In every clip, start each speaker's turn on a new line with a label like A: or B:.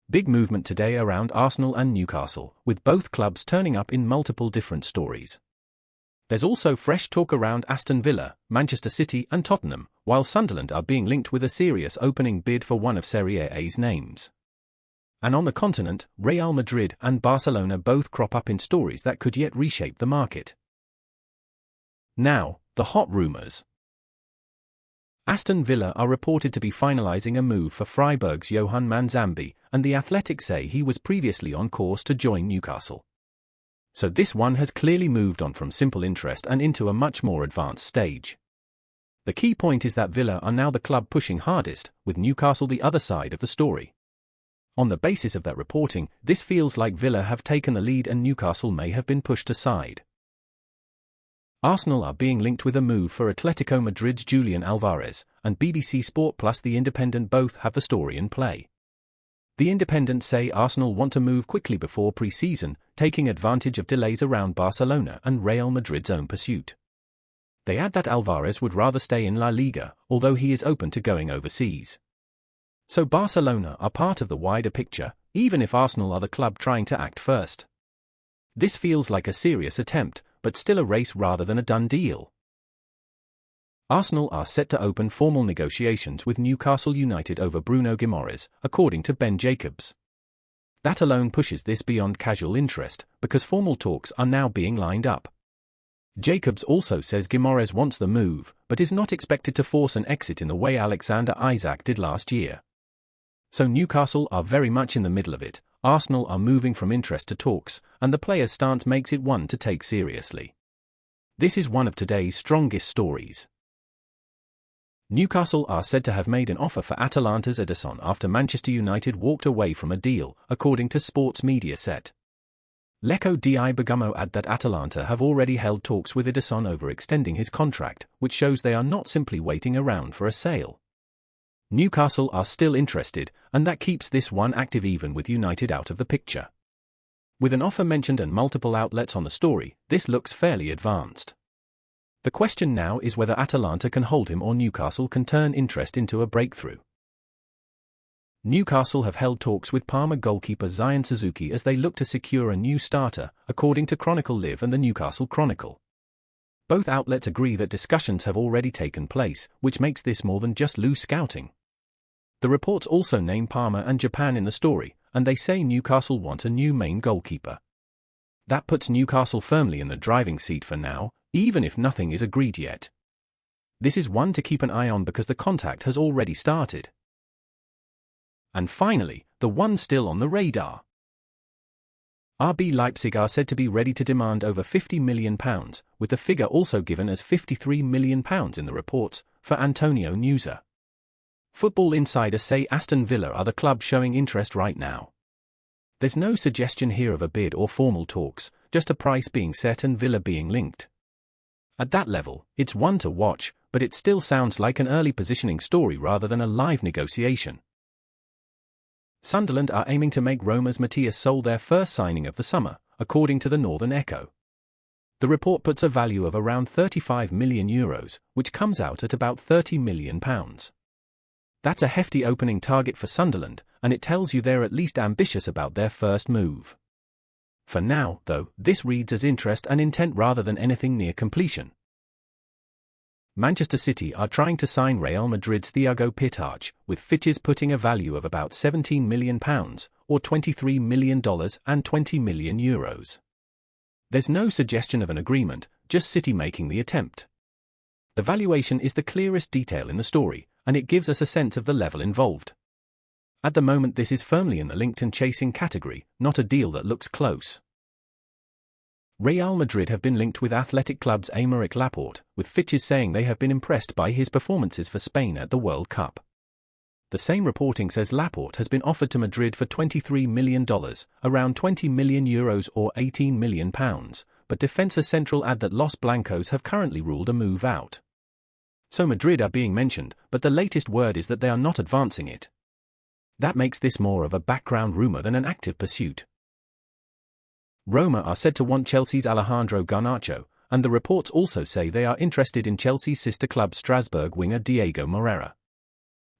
A: Big movement today around Arsenal and Newcastle, with both clubs turning up in multiple different stories. There's also fresh talk around Aston Villa, Manchester City and Tottenham, while Sunderland are being linked with a serious opening bid for one of Serie A's names. And on the continent, Real Madrid and Barcelona both crop up in stories that could yet reshape the market. Now, the hot rumours. Aston Villa are reported to be finalising a move for Freiburg's Johan MANZAMBI, and The Athletic say he was previously on course to join Newcastle. So this one has clearly moved on from simple interest and into a much more advanced stage. The key point is that Villa are now the club pushing hardest, with Newcastle the other side of the story. On the basis of that reporting, this feels like Villa have taken the lead and Newcastle may have been pushed aside. Arsenal are being linked with a move for Atletico Madrid's Julian Alvarez, and BBC Sport plus The Independent both have the story in play. The Independent say Arsenal want to move quickly before pre-season, taking advantage of delays around Barcelona and Real Madrid's own pursuit. They add that Alvarez would rather stay in La Liga, although he is open to going overseas. So Barcelona are part of the wider picture, even if Arsenal are the club trying to act first. This feels like a serious attempt, but still a race rather than a done deal. Arsenal are set to open formal negotiations with Newcastle United over Bruno Guimaraes, according to Ben Jacobs. That alone pushes this beyond casual interest, because formal talks are now being lined up. Jacobs also says Guimaraes wants the move, but is not expected to force an exit in the way Alexander Isak did last year. So Newcastle are very much in the middle of it, Arsenal are moving from interest to talks, and the player's stance makes it one to take seriously. This is one of today's strongest stories. Newcastle are said to have made an offer for Atalanta's EDERSON after Manchester United walked away from a deal, according to Sports Media Set. Lecco di Bergamo add that Atalanta have already held talks with EDERSON over extending his contract, which shows they are not simply waiting around for a sale. Newcastle are still interested, and that keeps this one active even with United out of the picture. With an offer mentioned and multiple outlets on the story, this looks fairly advanced. The question now is whether Atalanta can hold him or Newcastle can turn interest into a breakthrough. Newcastle have held talks with Parma goalkeeper Zion Suzuki as they look to secure a new starter, according to Chronicle Live and the Newcastle Chronicle. Both outlets agree that discussions have already taken place, which makes this more than just loose scouting. The reports also name Parma and Japan in the story, and they say Newcastle want a new main goalkeeper. That puts Newcastle firmly in the driving seat for now, even if nothing is agreed yet. This is one to keep an eye on because the contact has already started. And finally, the one still on the radar. RB Leipzig are said to be ready to demand over £50 million, with the figure also given as £53 million in the reports, for Antonio NUSA. Football Insider say Aston Villa are the club showing interest right now. There's no suggestion here of a bid or formal talks, just a price being set and Villa being linked. At that level, it's one to watch, but it still sounds like an early positioning story rather than a live negotiation. Sunderland are aiming to make Roma's Matthias Soul their first signing of the summer, according to the Northern Echo. The report puts a value of around €35 million, which comes out at about £30 million. That's a hefty opening target for Sunderland, and it tells you they're at least ambitious about their first move. For now, though, this reads as interest and intent rather than anything near completion. Manchester City are trying to sign Real Madrid's Thiago PITCHARC, with Fitches putting a value of about £17 million, or $23 million and €20 million. There's no suggestion of an agreement, just City making the attempt. The valuation is the clearest detail in the story, and it gives us a sense of the level involved. At the moment this is firmly in the linked and chasing category, not a deal that looks close. Real Madrid have been linked with athletic club's Aymeric Laporte, with Fitches saying they have been impressed by his performances for Spain at the World Cup. The same reporting says Laporte has been offered to Madrid for $23 million, around €20 million or £18 million, but Defensa Central add that Los Blancos have currently ruled a move out. So Madrid are being mentioned, but the latest word is that they are not advancing it. That makes this more of a background rumour than an active pursuit. Roma are said to want Chelsea's Alejandro Garnacho, and the reports also say they are interested in Chelsea's sister club Strasbourg winger Diego Moreira.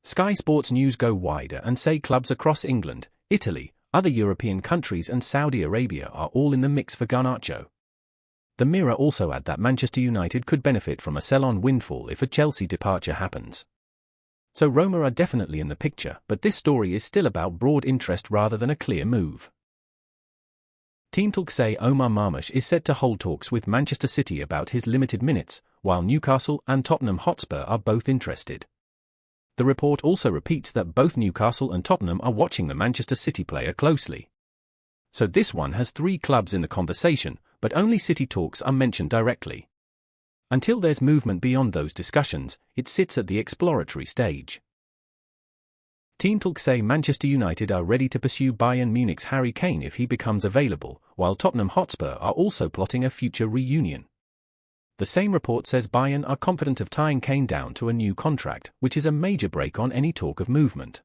A: Sky Sports News go wider and say clubs across England, Italy, other European countries and Saudi Arabia are all in the mix for Garnacho. The Mirror also add that Manchester United could benefit from a sell-on windfall if a Chelsea departure happens. So Roma are definitely in the picture, but this story is still about broad interest rather than a clear move. Team talk say Omar Marmoush is set to hold talks with Manchester City about his limited minutes, while Newcastle and Tottenham Hotspur are both interested. The report also repeats that both Newcastle and Tottenham are watching the Manchester City player closely. So this one has 3 clubs in the conversation, but only City talks are mentioned directly. Until there's movement beyond those discussions, it sits at the exploratory stage. Team talk say Manchester United are ready to pursue Bayern Munich's Harry Kane if he becomes available, while Tottenham Hotspur are also plotting a future reunion. The same report says Bayern are confident of tying Kane down to a new contract, which is a major break on any talk of movement.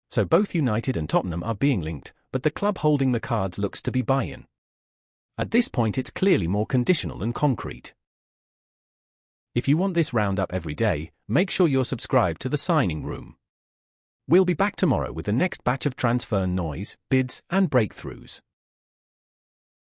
A: So both United and Tottenham are being linked, but the club holding the cards looks to be Bayern. At this point it's clearly more conditional than concrete. If you want this roundup every day, make sure you're subscribed to The Signing Room. We'll be back tomorrow with the next batch of transfer noise, bids, and breakthroughs.